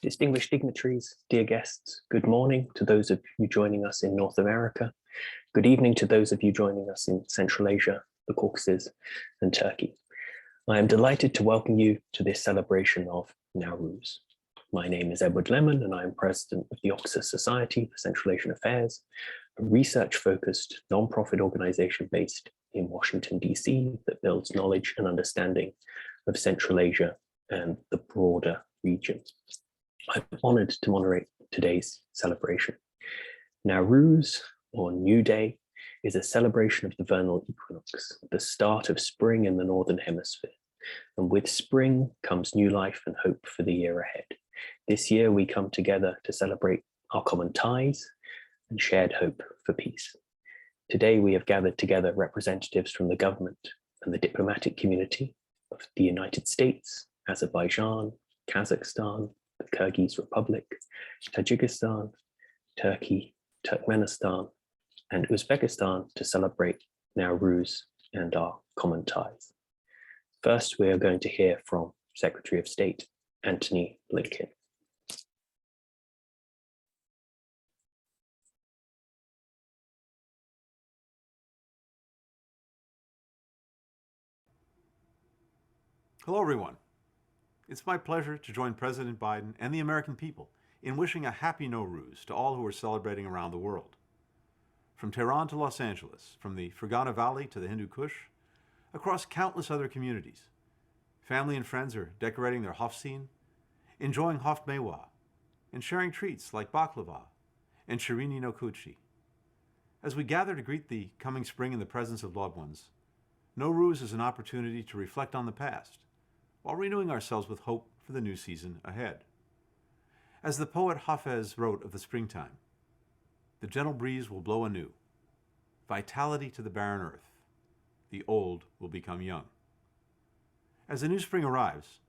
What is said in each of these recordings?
distinguished dignitaries, dear guests, good morning to those of you joining us in North America. Good evening to those of you joining us in Central Asia, the Caucasus, and Turkey. I am delighted to welcome you to this celebration of Navruz. My name is Edward Lemon, and I am president of the Oxford Society for Central Asian Affairs, a research-focused non-profit organization based in Washington, DC, that builds knowledge and understanding of Central Asia and the broader region. I'm honored to moderate today's celebration. Navruz, or New Day, is a celebration of the vernal equinox, the start of spring in the Northern Hemisphere. And with spring comes new life and hope for the year ahead. This year, we come together to celebrate our common ties and shared hope for peace. Today, we have gathered together representatives from the government and the diplomatic community of the United States, Azerbaijan, Kazakhstan, the Kyrgyz Republic, Tajikistan, Turkey, Turkmenistan, and Uzbekistan to celebrate Navruz and our common ties. First, we are going to hear from Secretary of State Antony Blinken. Hello, everyone. It's my pleasure to join President Biden and the American people in wishing a happy Nowruz to all who are celebrating around the world. From Tehran to Los Angeles, from the Fergana Valley to the Hindu Kush, across countless other communities, family and friends are decorating their hofseen, enjoying hof mewa, and sharing treats like baklava and shirini no kuchi. As we gather to greet the coming spring in the presence of loved ones, Nowruz is an opportunity to reflect on the past, while renewing ourselves with hope for the new season ahead. As the poet Hafez wrote of the springtime, the gentle breeze will blow anew, vitality to the barren earth, the old will become young. As the new spring arrives,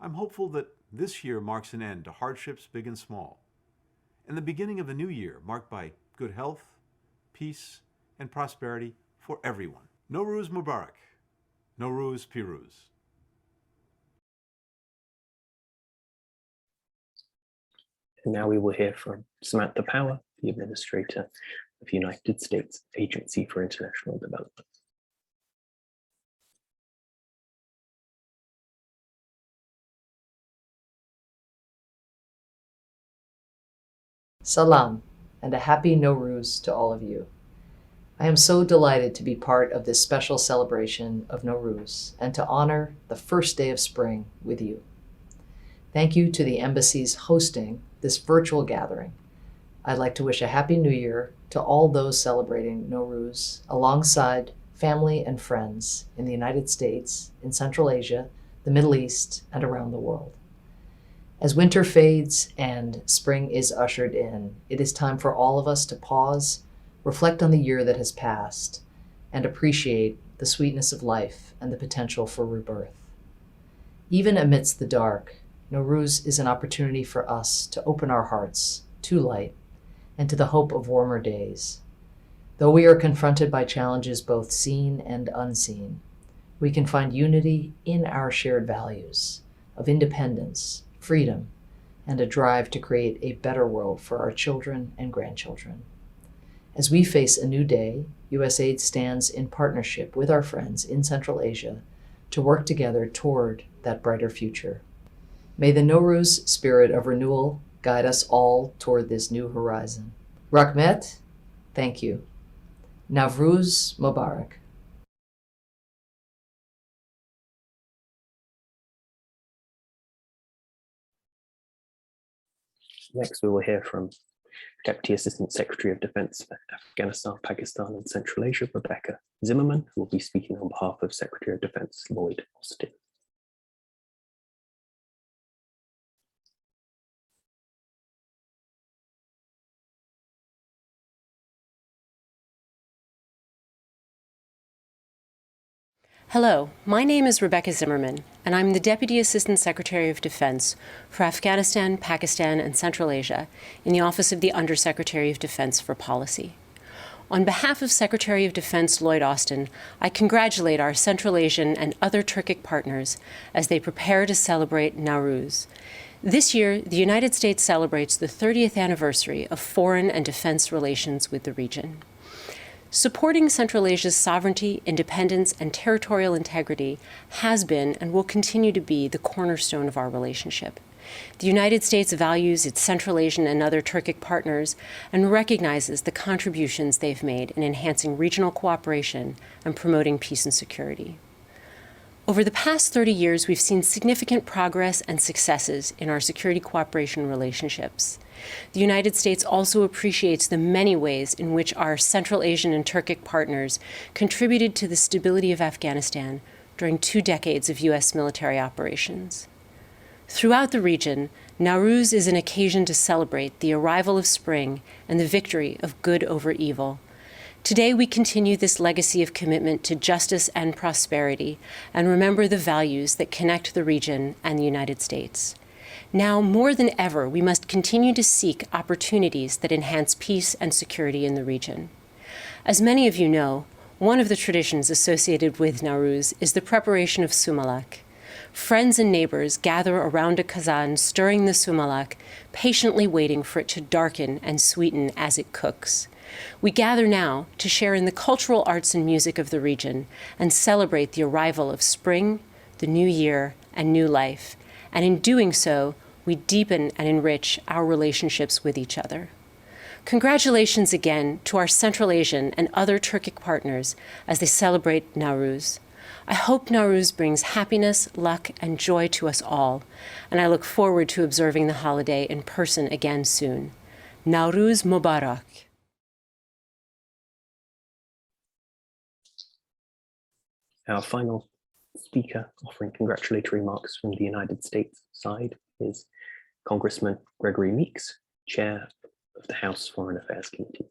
I'm hopeful that this year marks an end to hardships big and small, and the beginning of a new year marked by good health, peace, and prosperity for everyone. Nowruz Mubarak, Nowruz Piruz. And now we will hear from Samantha Power, the Administrator of the United States Agency for International Development. Salam, and a happy Nowruz to all of you. I am so delighted to be part of this special celebration of Nowruz and to honor the first day of spring with you. Thank you to the embassies hosting this virtual gathering. I'd like to wish a happy new year to all those celebrating Nowruz alongside family and friends in the United States, in Central Asia, the Middle East, and around the world. As winter fades and spring is ushered in, it is time for all of us to pause, reflect on the year that has passed, and appreciate the sweetness of life and the potential for rebirth. Even amidst the dark, Nowruz is an opportunity for us to open our hearts to light and to the hope of warmer days. Though we are confronted by challenges both seen and unseen, we can find unity in our shared values of independence, freedom, and a drive to create a better world for our children and grandchildren. As we face a new day, USAID stands in partnership with our friends in Central Asia to work together toward that brighter future. May the Nowruz spirit of renewal guide us all toward this new horizon. Rahmet, thank you. Navruz Mubarak. Next, we will hear from Deputy Assistant Secretary of Defense for Afghanistan, Pakistan, and Central Asia, Rebecca Zimmerman, who will be speaking on behalf of Secretary of Defense Lloyd Austin. Hello, my name is Rebecca Zimmerman, and I'm the Deputy Assistant Secretary of Defense for Afghanistan, Pakistan, and Central Asia in the Office of the Undersecretary of Defense for Policy. On behalf of Secretary of Defense Lloyd Austin, I congratulate our Central Asian and other Turkic partners as they prepare to celebrate Navruz. This year, the United States celebrates the 30th anniversary of foreign and defense relations with the region. Supporting Central Asia's sovereignty, independence, and territorial integrity has been and will continue to be the cornerstone of our relationship. The United States values its Central Asian and other Turkic partners and recognizes the contributions they've made in enhancing regional cooperation and promoting peace and security. Over the past 30 years, we've seen significant progress and successes in our security cooperation relationships. The United States also appreciates the many ways in which our Central Asian and Turkic partners contributed to the stability of Afghanistan during 2 decades of U.S. military operations. Throughout the region, Navruz is an occasion to celebrate the arrival of spring and the victory of good over evil. Today, we continue this legacy of commitment to justice and prosperity and remember the values that connect the region and the United States. Now, more than ever, we must continue to seek opportunities that enhance peace and security in the region. As many of you know, one of the traditions associated with Navruz is the preparation of sumalak. Friends and neighbors gather around a kazan stirring the sumalak, patiently waiting for it to darken and sweeten as it cooks. We gather now to share in the cultural arts and music of the region and celebrate the arrival of spring, the new year, and new life. And in doing so, we deepen and enrich our relationships with each other. Congratulations again to our Central Asian and other Turkic partners as they celebrate Navruz. I hope Navruz brings happiness, luck, and joy to us all, and I look forward to observing the holiday in person again soon. Navruz Mubarak. Our final speaker offering congratulatory remarks from the United States side is Congressman Gregory Meeks, Chair of the House Foreign Affairs Committee.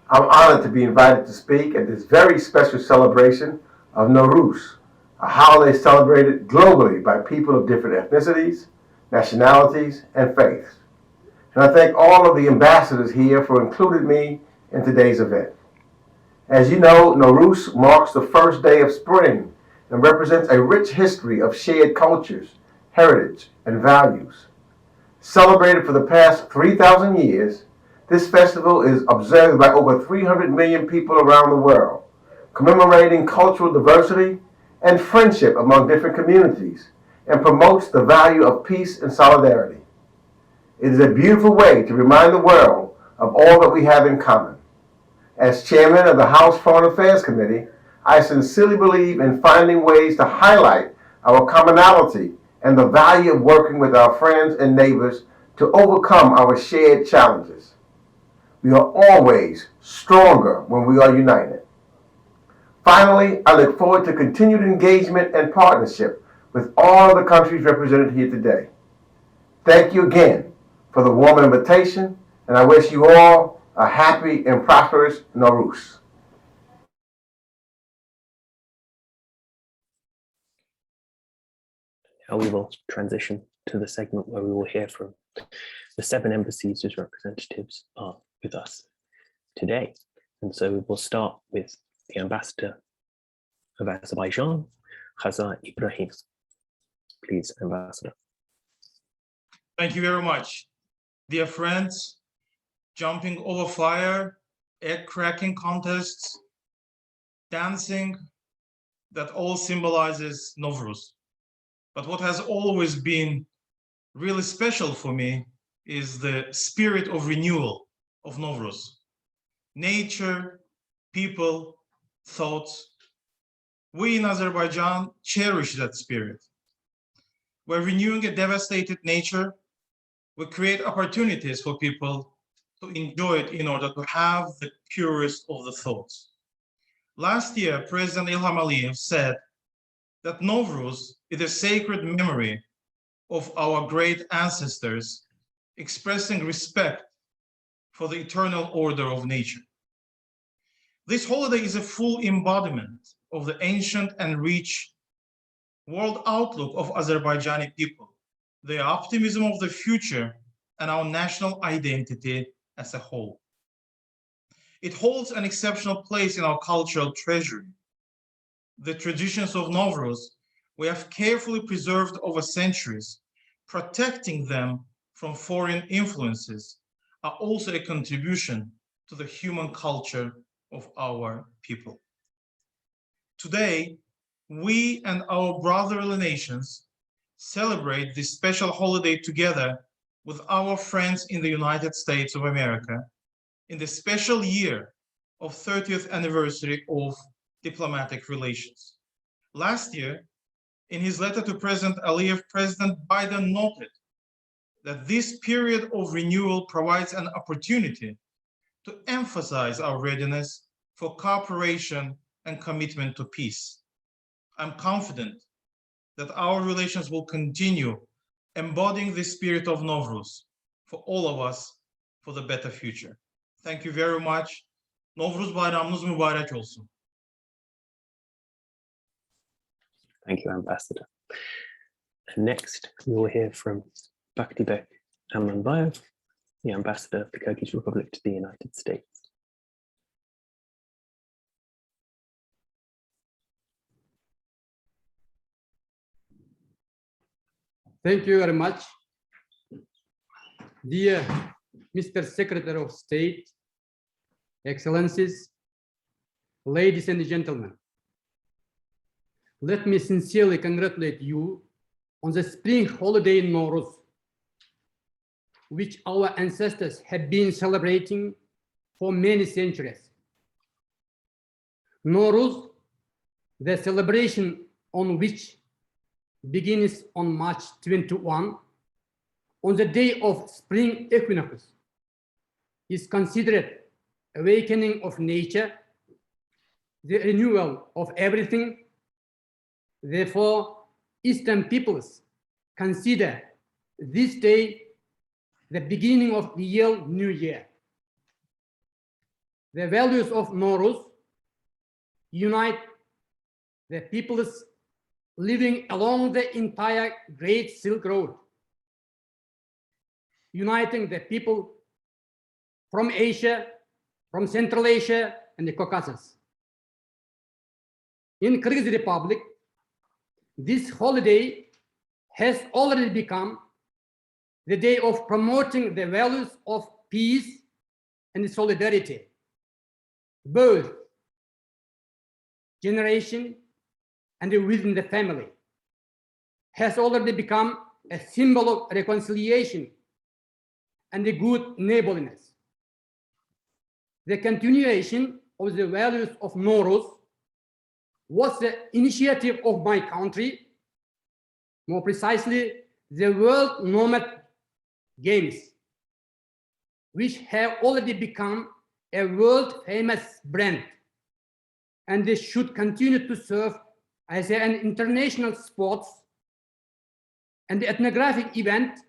I'm honored to be invited to speak at this very special celebration of Navruz, a holiday celebrated globally by people of different ethnicities, nationalities, and faiths. And I thank all of the ambassadors here for including me in today's event. As you know, Navruz marks the first day of spring and represents a rich history of shared cultures, heritage, and values. Celebrated for the past 3,000 years, this festival is observed by over 300 million people around the world, commemorating cultural diversity and friendship among different communities, and promotes the value of peace and solidarity. It is a beautiful way to remind the world of all that we have in common. As chairman of the House Foreign Affairs Committee, I sincerely believe in finding ways to highlight our commonality and the value of working with our friends and neighbors to overcome our shared challenges. We are always stronger when we are united. Finally, I look forward to continued engagement and partnership with all of the countries represented here today. Thank you again for the warm invitation, and I wish you all a happy and prosperous Navruz. Now we will transition to the segment where we will hear from the 7 embassies whose representatives are with us today. And so we'll start with the ambassador of Azerbaijan, Khazar Ibrahim. Please, Ambassador. Thank you very much. Dear friends, jumping over fire, egg cracking contests, dancing, that all symbolizes Navruz. But what has always been really special for me is the spirit of renewal of Navruz. Nature, people, thoughts. We in Azerbaijan cherish that spirit. We're renewing a devastated nature. We create opportunities for people to enjoy it in order to have the purest of the thoughts. Last year, President Ilham Aliyev said that Navruz is a sacred memory of our great ancestors, expressing respect for the eternal order of nature. This holiday is a full embodiment of the ancient and rich world outlook of Azerbaijani people, the optimism of the future, and our national identity as a whole. It holds an exceptional place in our cultural treasury. The traditions of Navruz we have carefully preserved over centuries, protecting them from foreign influences, are also a contribution to the human culture of our people. Today, we and our brotherly nations celebrate this special holiday together with our friends in the United States of America in the special year of 30th anniversary of diplomatic relations. Last year, in his letter to President Aliyev, President Biden noted that this period of renewal provides an opportunity to emphasize our readiness for cooperation and commitment to peace. I'm confident that our relations will continue embodying the spirit of Navruz for all of us for the better future. Thank you very much. Navruz bayramınız mübarek olsun. Thank you, Ambassador. And next, we will hear from Baktibek Amanbayev, the Ambassador of the Kyrgyz Republic to the United States. Thank you very much. Dear Mr. Secretary of State, Excellencies, ladies and gentlemen, let me sincerely congratulate you on the spring holiday in Navruz, which our ancestors have been celebrating for many centuries. Navruz, the celebration on which begins on March 21, on the day of spring equinox, is considered awakening of nature, the renewal of everything. Therefore, Eastern peoples consider this day the beginning of the new year. The values of Navruz unite the peoples living along the entire Great Silk Road, uniting the people from Asia, from Central Asia, and the Caucasus. In Kyrgyz Republic, this holiday has already become the day of promoting the values of peace and solidarity, both generation and within the family, has already become a symbol of reconciliation and a good neighborliness. The continuation of the values of Navruz was the initiative of my country, more precisely the World Nomad Games, which have already become a world famous brand, and they should continue to serve as an international sports and ethnographic event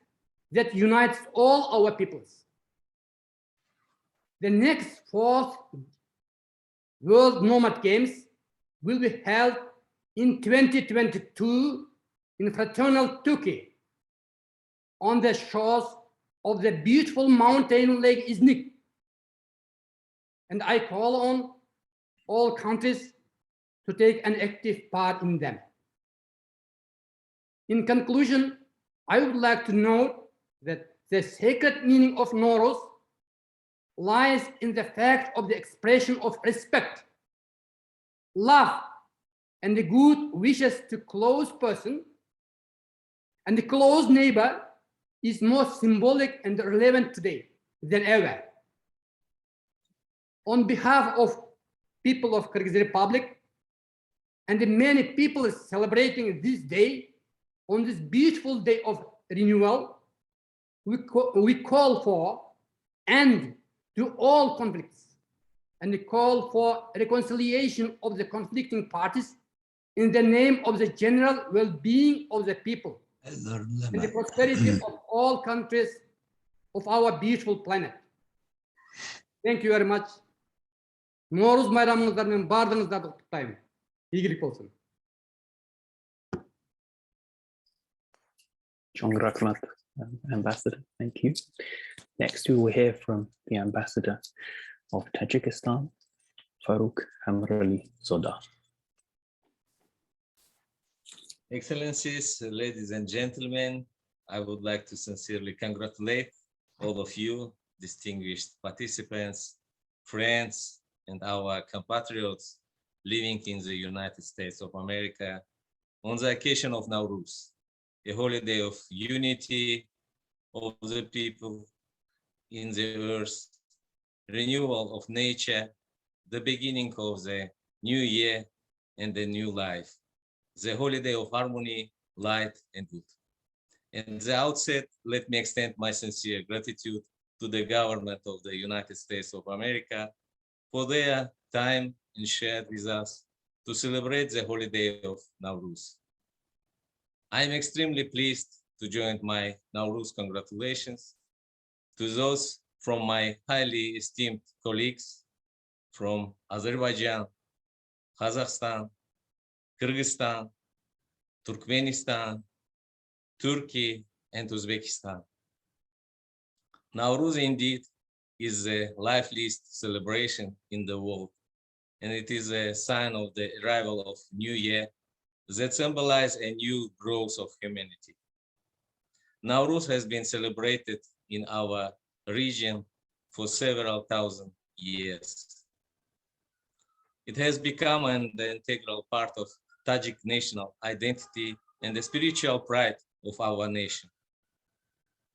that unites all our peoples. The next 4th World Nomad Games will be held in 2022 in fraternal Turkey on the shores of the beautiful mountain lake Iznik. And I call on all countries to take an active part in them. In conclusion, I would like to note that the sacred meaning of Navruz lies in the fact of the expression of respect, love, and the good wishes to close person, and the close neighbor is more symbolic and relevant today than ever. On behalf of people of Kyrgyz Republic and the many people celebrating this day, on this beautiful day of renewal, we call for end to all conflicts and call for reconciliation of the conflicting parties in the name of the general well-being of the people and the prosperity of all countries of our beautiful planet. Thank you very much. Navruz bayramınızdan bardığınızda kutlayın. İyilik olsun. John Ambassador, thank you. Next, we will hear from the Ambassador of Tajikistan, Farooq Hamrali Zoda. Excellencies, ladies and gentlemen, I would like to sincerely congratulate all of you, distinguished participants, friends, and our compatriots living in the United States of America on the occasion of Navruz, a holiday of unity of the people in the earth, renewal of nature, the beginning of the new year and the new life, the holiday of harmony, light, and good. At the outset, let me extend my sincere gratitude to the government of the United States of America for their time and shared with us to celebrate the holiday of Navruz. I am extremely pleased to join my Navruz congratulations to those from my highly esteemed colleagues from Azerbaijan, Kazakhstan, Kyrgyzstan, Turkmenistan, Turkey, and Uzbekistan. Navruz indeed is the liveliest celebration in the world, and it is a sign of the arrival of New Year that symbolizes a new growth of humanity. Navruz has been celebrated in our region for several thousand years. It has become an integral part of Tajik national identity and the spiritual pride of our nation.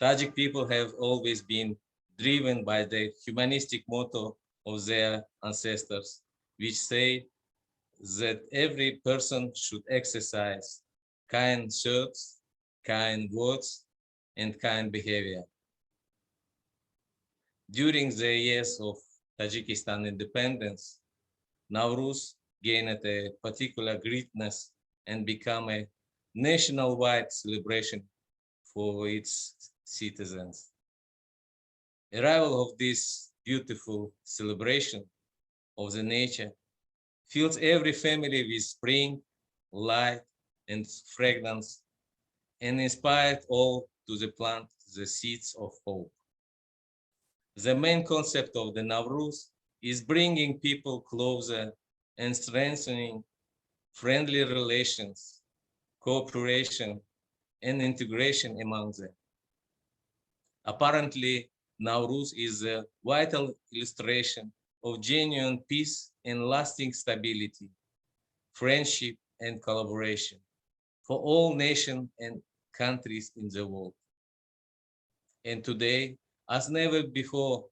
Tajik people have always been driven by the humanistic motto of their ancestors, which say that every person should exercise kind thoughts, kind words, and kind behavior. During the years of Tajikistan independence, Navruz gained a particular greatness and became a nationwide celebration for its citizens. Arrival of this beautiful celebration of the nature fills every family with spring, light, and fragrance, and inspired all to plant the seeds of hope. The main concept of the Navruz is bringing people closer and strengthening friendly relations, cooperation, and integration among them. Apparently, Navruz is a vital illustration of genuine peace and lasting stability, friendship, and collaboration for all nations and countries in the world. And today, as never before,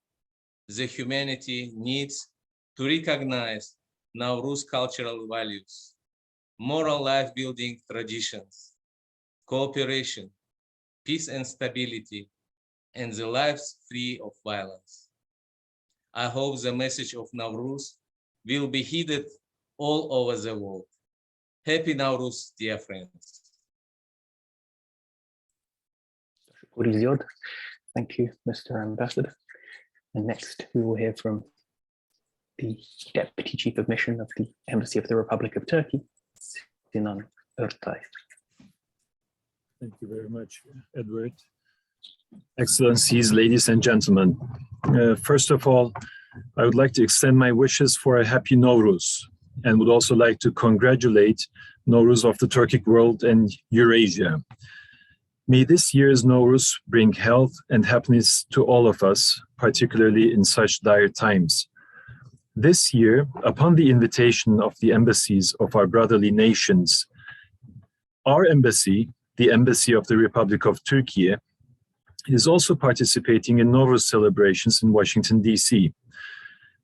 the humanity needs to recognize Navruz cultural values, moral life-building traditions, cooperation, peace and stability, and the lives free of violence. I hope the message of Navruz will be heeded all over the world. Happy Navruz, dear friends. Thank you, Mr. Ambassador. And next, we will hear from the Deputy Chief of Mission of the Embassy of the Republic of Turkey, Sinan Ertay. Thank you very much, Edward. Excellencies, ladies and gentlemen. First of all, I would like to extend my wishes for a happy Navruz and would also like to congratulate Navruz of the Turkic world and Eurasia. May this year's Navruz bring health and happiness to all of us, particularly in such dire times. This year, upon the invitation of the embassies of our brotherly nations, our embassy, the Embassy of the Republic of Turkey, is also participating in Navruz celebrations in Washington, D.C.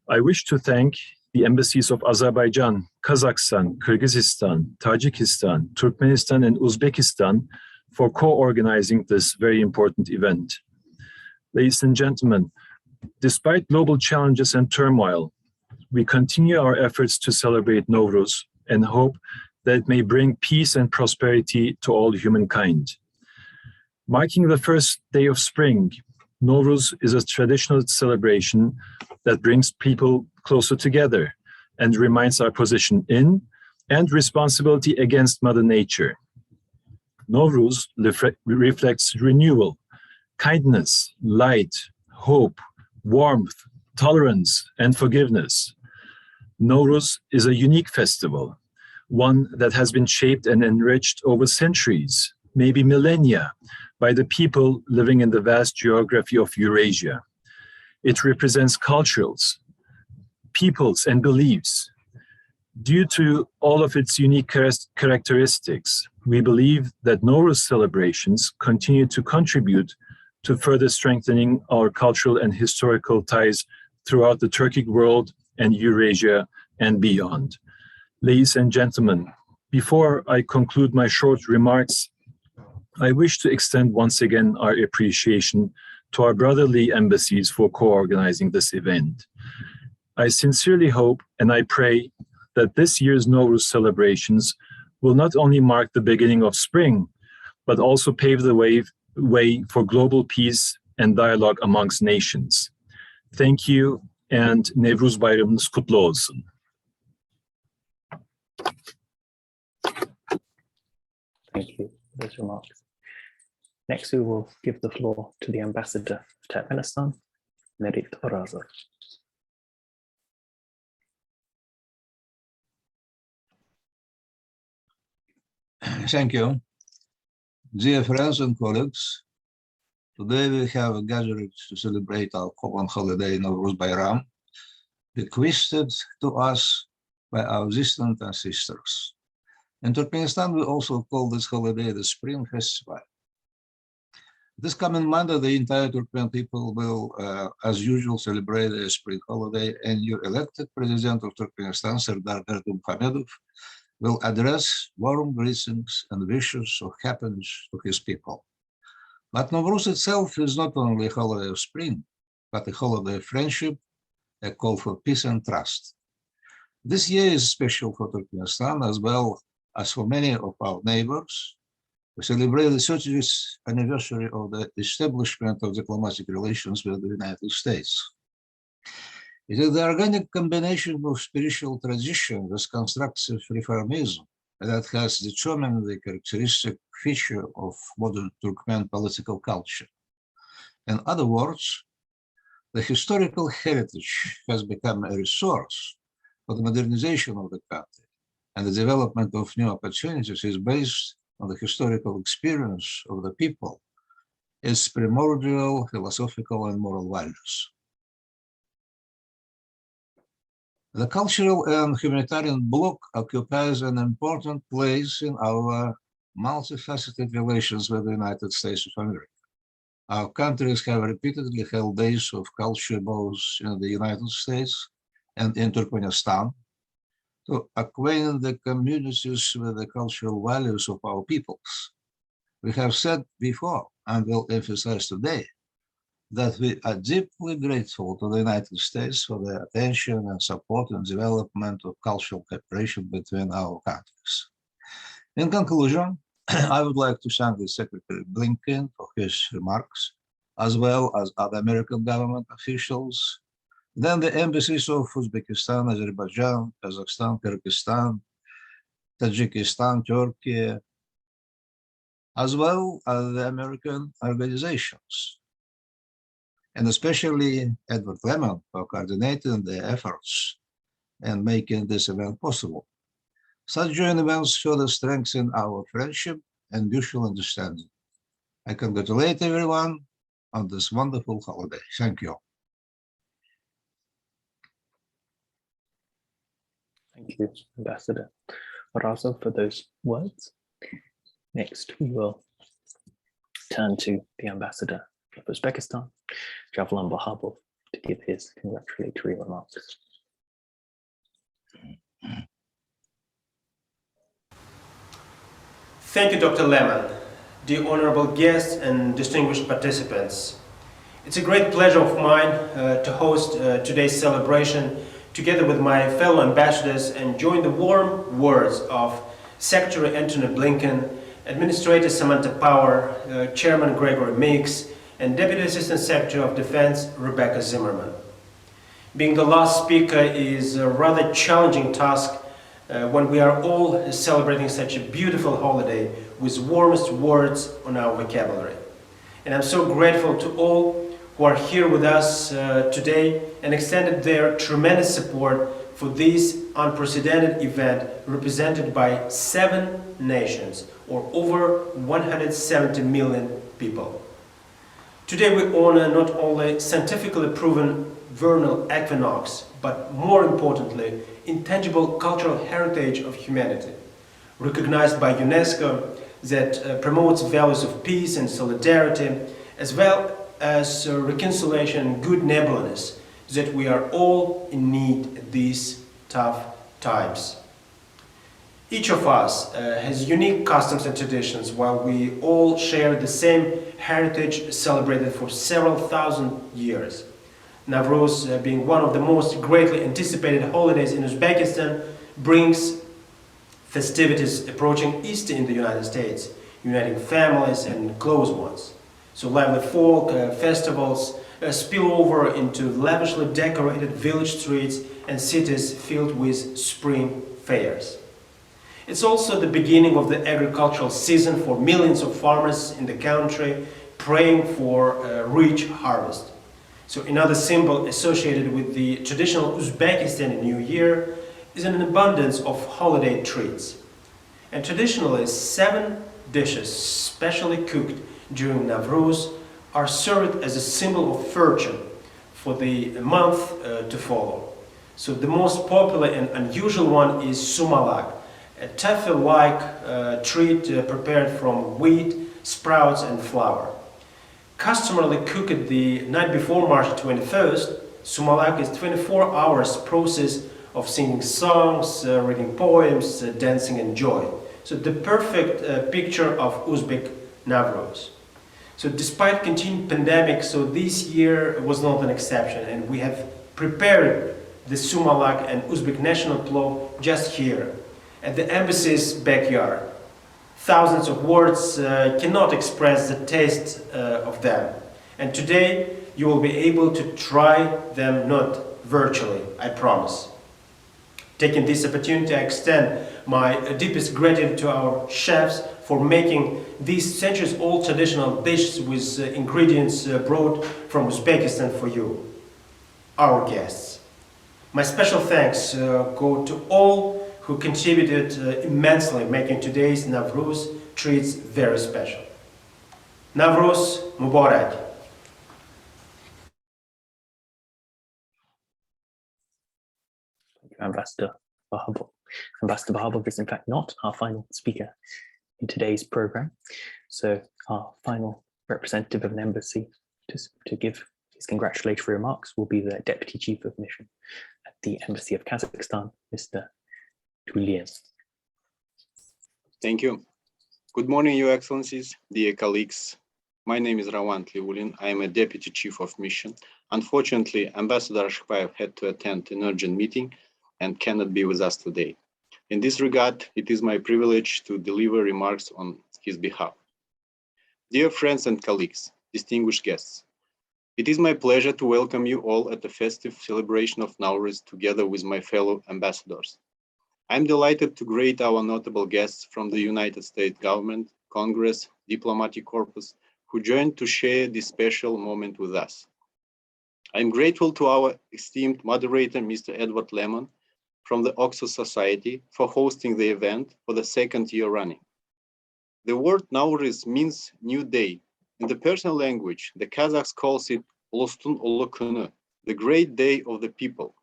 I wish to thank the embassies of Azerbaijan, Kazakhstan, Kyrgyzstan, Tajikistan, Turkmenistan, and Uzbekistan for co-organizing this very important event. Ladies and gentlemen, despite global challenges and turmoil, we continue our efforts to celebrate Navruz and hope that it may bring peace and prosperity to all humankind. Marking the first day of spring, Navruz is a traditional celebration that brings people closer together and reminds our position in and responsibility against Mother Nature. Navruz reflects renewal, kindness, light, hope, warmth, tolerance, and forgiveness. Nowruz is a unique festival, one that has been shaped and enriched over centuries, maybe millennia, by the people living in the vast geography of Eurasia. It represents cultures, peoples, and beliefs. Due to all of its unique characteristics, we believe that Nowruz celebrations continue to contribute to further strengthening our cultural and historical ties throughout the Turkic world and Eurasia and beyond. Ladies and gentlemen, before I conclude my short remarks, I wish to extend once again our appreciation to our brotherly embassies for co-organizing this event. I sincerely hope and I pray that this year's Nowruz celebrations will not only mark the beginning of spring, but also pave the way for global peace and dialogue amongst nations. Thank you, and Navruz Bayramınız kutlu olsun. Thank you for those remarks. Next, we will give the floor to the Ambassador of Turkmenistan, Merit Orazov. Thank you. Dear friends and colleagues, today we have gathered to celebrate our common holiday, Navruz Bayram, bequeathed to us by our distant ancestors. In Turkmenistan, we also call this holiday the Spring Festival. This coming Monday, the entire Turkmen people will, as usual, celebrate the spring holiday, and your elected president of Turkmenistan, Serdar Berdimuhamedov, will address warm greetings and wishes of happiness to his people. But Navruz itself is not only a holiday of spring, but a holiday of friendship, a call for peace and trust. This year is special for Turkmenistan as well as for many of our neighbors. We celebrate the 30th anniversary of the establishment of diplomatic relations with the United States. It is the organic combination of spiritual tradition with constructive reformism that has determined the characteristic feature of modern Turkmen political culture. In other words, the historical heritage has become a resource for the modernization of the country, and the development of new opportunities is based on the historical experience of the people, its primordial philosophical and moral values. The cultural and humanitarian bloc occupies an important place in our multifaceted relations with the United States of America. Our countries have repeatedly held days of culture both in the United States and in Turkmenistan to acquaint the communities with the cultural values of our peoples. We have said before, and will emphasize today, that we are deeply grateful to the United States for the attention and support and development of cultural cooperation between our countries. In conclusion, I would like to thank the Secretary Blinken for his remarks, as well as other American government officials, then the embassies of Uzbekistan, Azerbaijan, Kazakhstan, Kyrgyzstan, Tajikistan, Turkey, as well as the American organizations, and especially Edward Lemon for coordinating the efforts and making this event possible. Such joint events further strengthen our friendship and mutual understanding. I congratulate everyone on this wonderful holiday. Thank you. Thank you, Ambassador Orazov, for those words. Next, we will turn to the Ambassador of Uzbekistan, Javlan Bahabov, to give his congratulatory remarks. Thank you, Dr. Lemon, dear honorable guests and distinguished participants. It's a great pleasure of mine to host today's celebration together with my fellow ambassadors and join the warm words of Secretary Antony Blinken, Administrator Samantha Power, Chairman Gregory Meeks, and Deputy Assistant Secretary of Defense Rebecca Zimmerman. Being the last speaker is a rather challenging task when we are all celebrating such a beautiful holiday with warmest words on our vocabulary. And I'm so grateful to all who are here with us today and extended their tremendous support for this unprecedented event represented by 7 nations or over 170 million people. Today we honor not only scientifically proven vernal equinox, but more importantly, intangible cultural heritage of humanity, recognized by UNESCO that promotes values of peace and solidarity, as well as reconciliation and good neighborliness, that we are all in need at these tough times. Each of us has unique customs and traditions, while we all share the same heritage celebrated for several thousand years. Navruz, being one of the most greatly anticipated holidays in Uzbekistan, brings festivities approaching Easter in the United States, uniting families and close ones. So lively folk festivals spill over into lavishly decorated village streets and cities filled with spring fairs. It's also the beginning of the agricultural season for millions of farmers in the country, praying for a rich harvest. So another symbol associated with the traditional Uzbekistan New Year is an abundance of holiday treats. And traditionally, 7 dishes specially cooked during Navruz are served as a symbol of fortune for the month to follow. So the most popular and unusual one is sumalak, a taffy-like treat prepared from wheat, sprouts and flour. Customarily cooked the night before March 21st, sumalak is 24 hours process of singing songs, reading poems, dancing and joy. So the perfect picture of Uzbek Navruz. So despite continued pandemic, so this year was not an exception, and we have prepared the sumalak and Uzbek national plov just here at the embassy's backyard. Thousands of words cannot express the taste of them. And today you will be able to try them not virtually, I promise. Taking this opportunity, I extend my deepest gratitude to our chefs for making these centuries-old traditional dishes with ingredients brought from Uzbekistan for you, our guests. My special thanks go to all who contributed immensely, making today's Navruz treats very special. Navruz Mubarak. Ambassador Vahabov. Ambassador Vahabov is in fact not our final speaker in today's program. So our final representative of an embassy to give his congratulatory remarks will be the Deputy Chief of Mission at the Embassy of Kazakhstan, Mr. Tulien. Thank you. Good morning, Your Excellencies, dear colleagues. My name is Rawan Tliulin. I am a Deputy Chief of Mission. Unfortunately, Ambassador Ashkbaev had to attend an urgent meeting and cannot be with us today. In this regard, it is my privilege to deliver remarks on his behalf. Dear friends and colleagues, distinguished guests, it is my pleasure to welcome you all at the festive celebration of Navruz together with my fellow ambassadors. I'm delighted to greet our notable guests from the United States government, Congress, diplomatic corpus, who joined to share this special moment with us. I'm grateful to our esteemed moderator, Mr. Edward Lemon, from the Oxford Society for hosting the event for the 2nd year running. The word Navruz means new day. In the personal language, the Kazakhs calls it Ulustun Ulu Kunu, the great day of the people.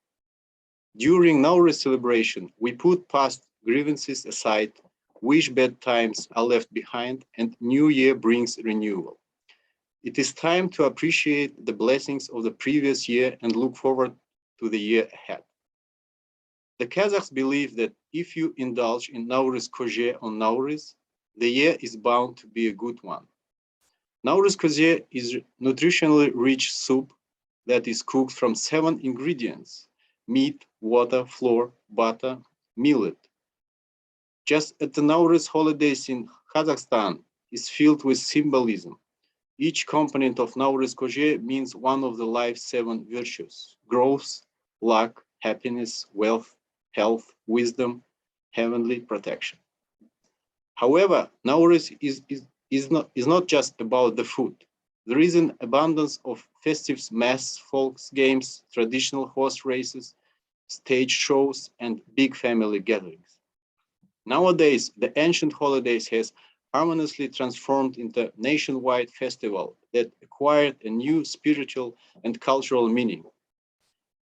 During Navruz celebration, we put past grievances aside, wish bad times are left behind, and New Year brings renewal. It is time to appreciate the blessings of the previous year and look forward to the year ahead. The Kazakhs believe that if you indulge in Navruz Kozhe on Navruz, the year is bound to be a good one. Navruz Kozhe is nutritionally rich soup that is cooked from 7 ingredients: meat, water, flour, butter, millet. Just as the Navruz holidays in Kazakhstan is filled with symbolism. Each component of Navruz Kozhe means one of the life's 7 virtues: growth, luck, happiness, wealth, health, wisdom, heavenly protection. However, Navruz is not just about the food. There is an abundance of festive mass, folk games, traditional horse races, stage shows, and big family gatherings. Nowadays, the ancient holidays has harmoniously transformed into a nationwide festival that acquired a new spiritual and cultural meaning.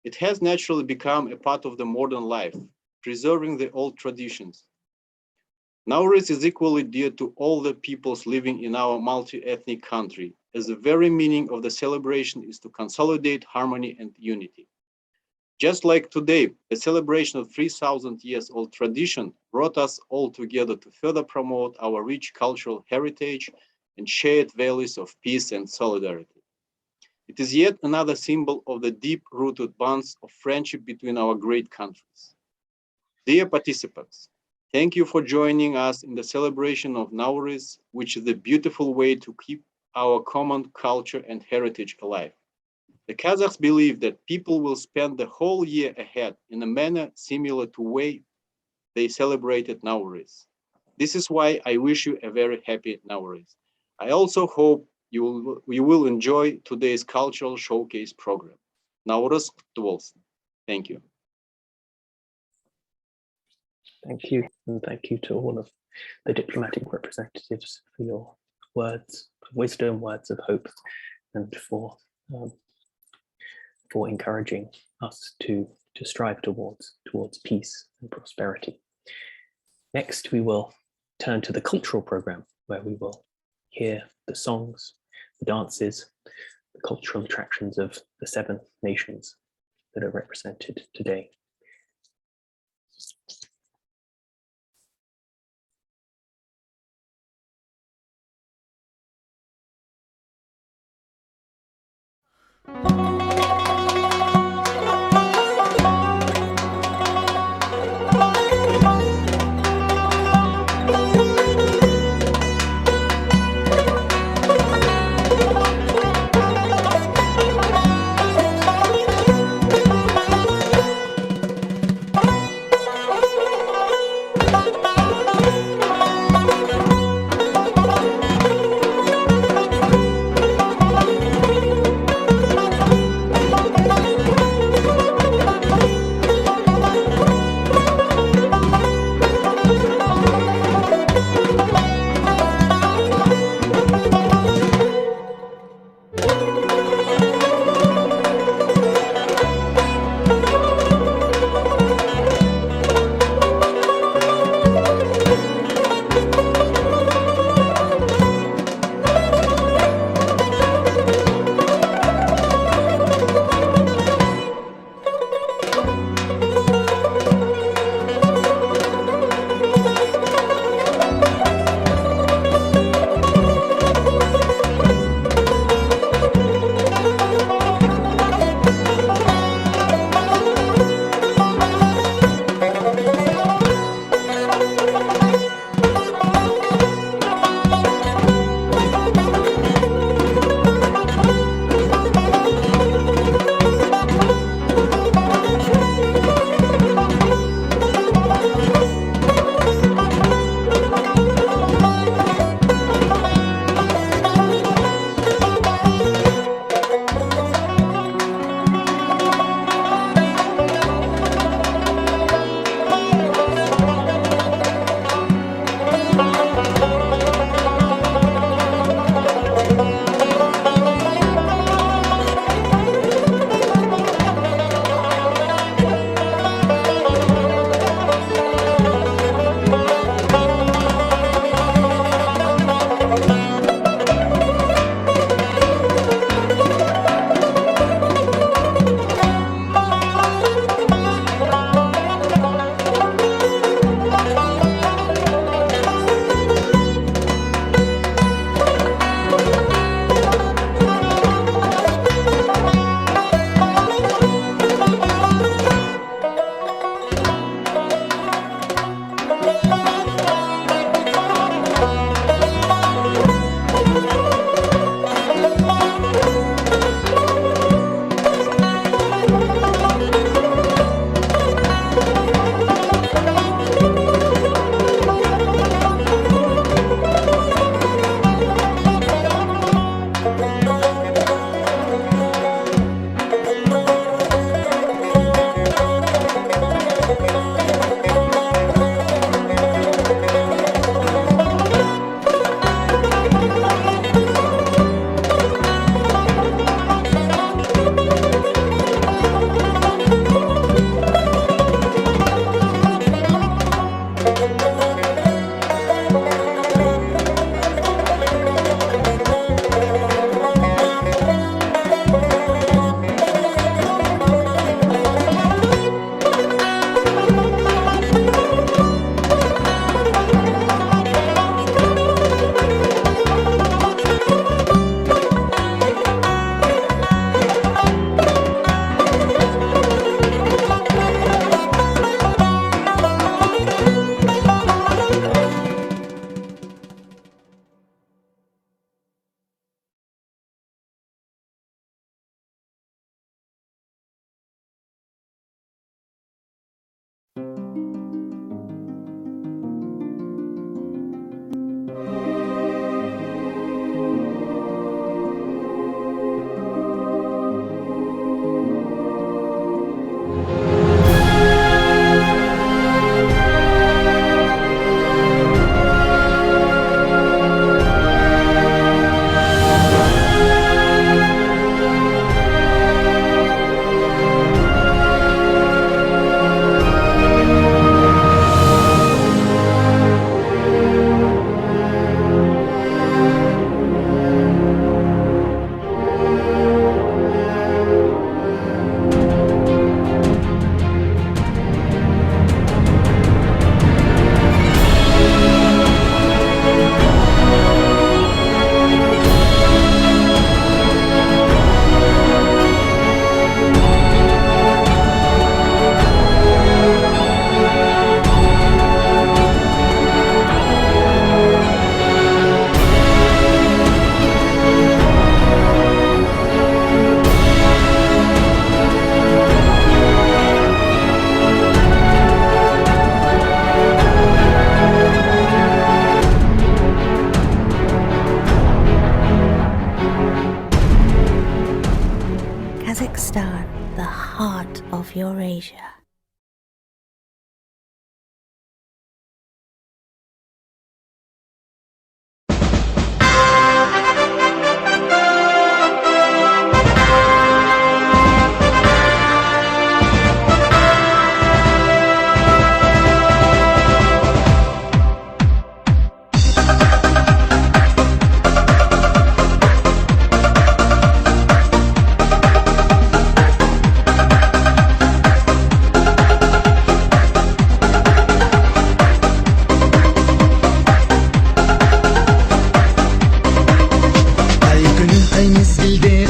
It has naturally become a part of the modern life, preserving the old traditions. Nowruz is equally dear to all the peoples living in our multi-ethnic country, as the very meaning of the celebration is to consolidate harmony and unity. Just like today, the celebration of 3,000 years old tradition brought us all together to further promote our rich cultural heritage and shared values of peace and solidarity. It is yet another symbol of the deep-rooted bonds of friendship between our great countries. Dear participants, thank you for joining us in the celebration of Nowruz, which is a beautiful way to keep our common culture and heritage alive. The Kazakhs believe that people will spend the whole year ahead in a manner similar to the way they celebrated Nowruz. This is why I wish you a very happy Nowruz. I also hope you will enjoy today's cultural showcase program. Navruz Kutlu olsun. Thank you. Thank you, and thank you to all of the diplomatic representatives for your words of wisdom, words of hope, and for encouraging us to strive towards peace and prosperity. Next, we will turn to the cultural program, where we will hear the songs, the dances, the cultural attractions of the 7 nations that are represented today. Kazakhstan, the heart of Eurasia.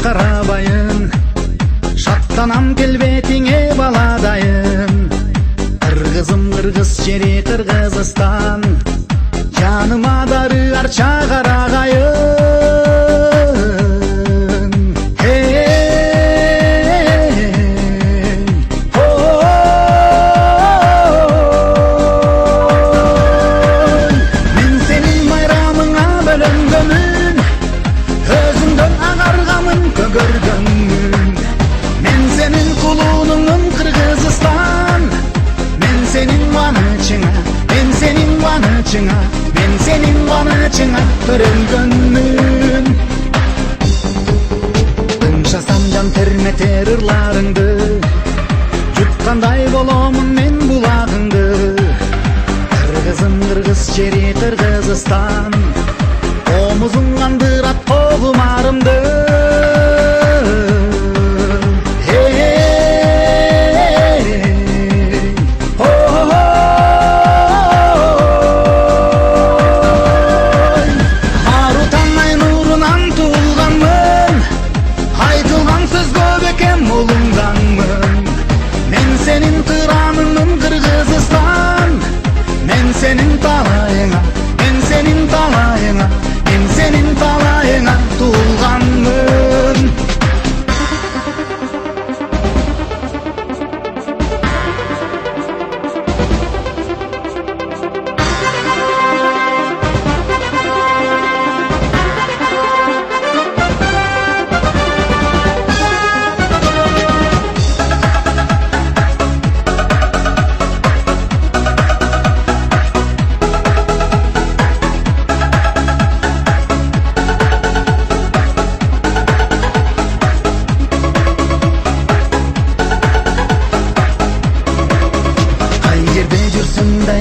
Қарабайын, шаттанам келбетіңе баладайын. Қырғызым қырғыз жері Қырғызстан, жаныма дары арча қарағайын. Мен сенің майрамыңа бөлінгенмін, өзіңдің ағарғамын көгөргөнмүн. Мен сенің құлуныңмын Қырғызстан, мен сенің қуанычыңа, мен сенің қуанычыңа, мен сенің қуанычыңа төрөлгөнмүн. Тыңшасам жан терметер ырларыңды, жұткандай боломун мен булагыңды. Қырғызым қырғыз жери Қырғызстан, omuzun kandırat kolmarımdı. Harutan aynurundan tuğulganmın, aytılgan söz көп eкен molunganmın. Men senin tıranınım Kırgızistan, men senin talayına, men senin talayına, men senin talayına tuğulganmın.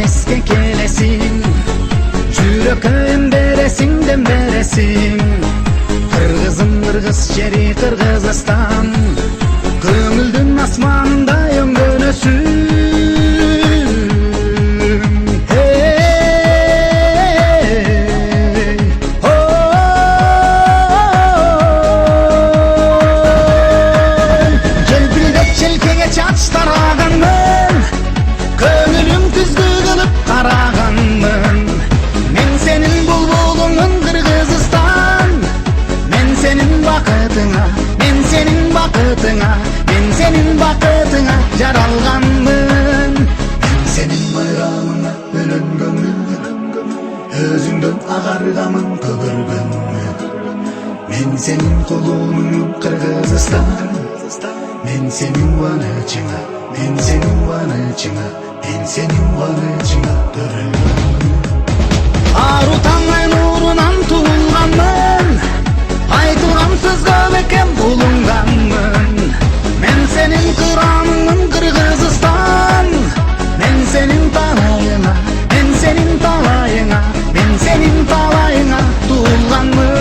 Eske kelesin, жүрөкөйүм бересиң дем бересиң. Кыргызым кыргыз жери Кыргызстан, көңүлдүн асманында өңгөнөсүң. Желпилдеп желкеге чач тараганмын, көңүлүм күзгү кылып караганмын. Мен сенин булбулуңмун Кыргызстан, мен сенин бакытыңа, мен сенин бакытыңа, мен сенин бакытыңа жаралганмын. Мен сенин байрамыңа бөлөнгөнмүн, өзүңдөн агаргамын көгөргөнмүн. Мен сенин кулуңмун Кыргызстан, мен сенин кубанычыңа, мен сенин кубанычыңа, мен сенин кубанычыңа төрөлгөнмүн. Арутан айнурунан туылганмын, айтылган сөз көп экен булунганмын. Мен сенин кыраныңмын Кыргызстан, мен сенин талайыңа, мен сенин талайыңа, мен сенин талайыңа туылганмын.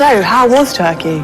So, how was Turkey?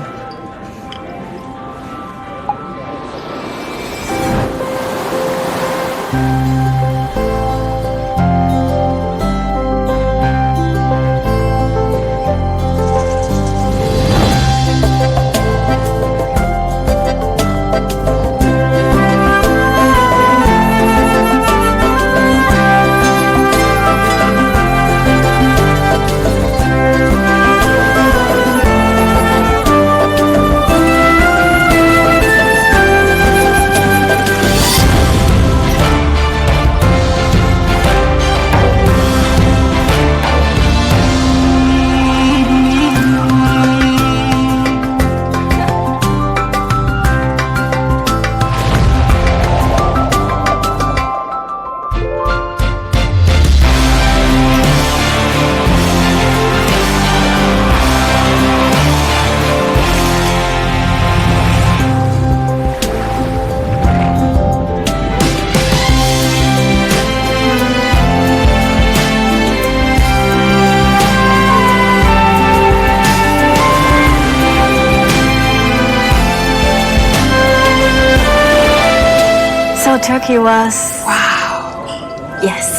So Turkey was... Wow. Yes.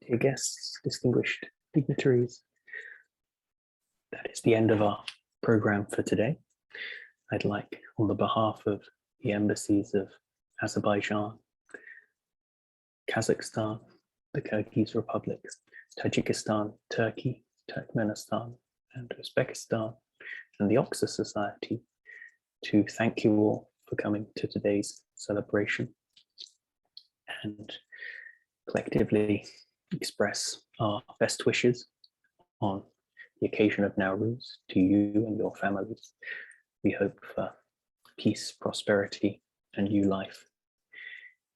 Dear guests, distinguished dignitaries, that is the end of our program for today. I'd like, on the behalf of the embassies of Azerbaijan, Kazakhstan, the Kyrgyz Republic, Tajikistan, Turkey, Turkmenistan, and Uzbekistan, and the Oxford Society, to thank you all for coming to today's celebration and collectively express our best wishes on the occasion of Navruz to you and your families. We hope for peace, prosperity, and new life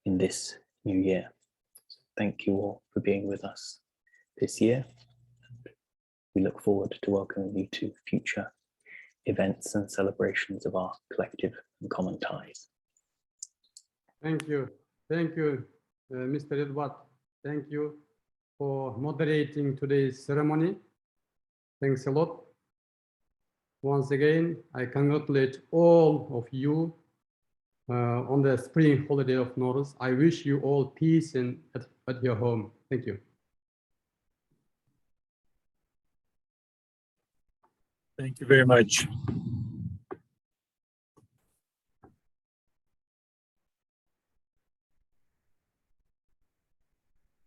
in this new year. So thank you all for being with us this year. We look forward to welcoming you to future events and celebrations of our collective and common ties. Thank you. Thank you, Mr. Edward. Thank you for moderating today's ceremony. Thanks a lot. Once again, I congratulate all of you on the spring holiday of Navruz. I wish you all peace and at your home. Thank you. Thank you very much.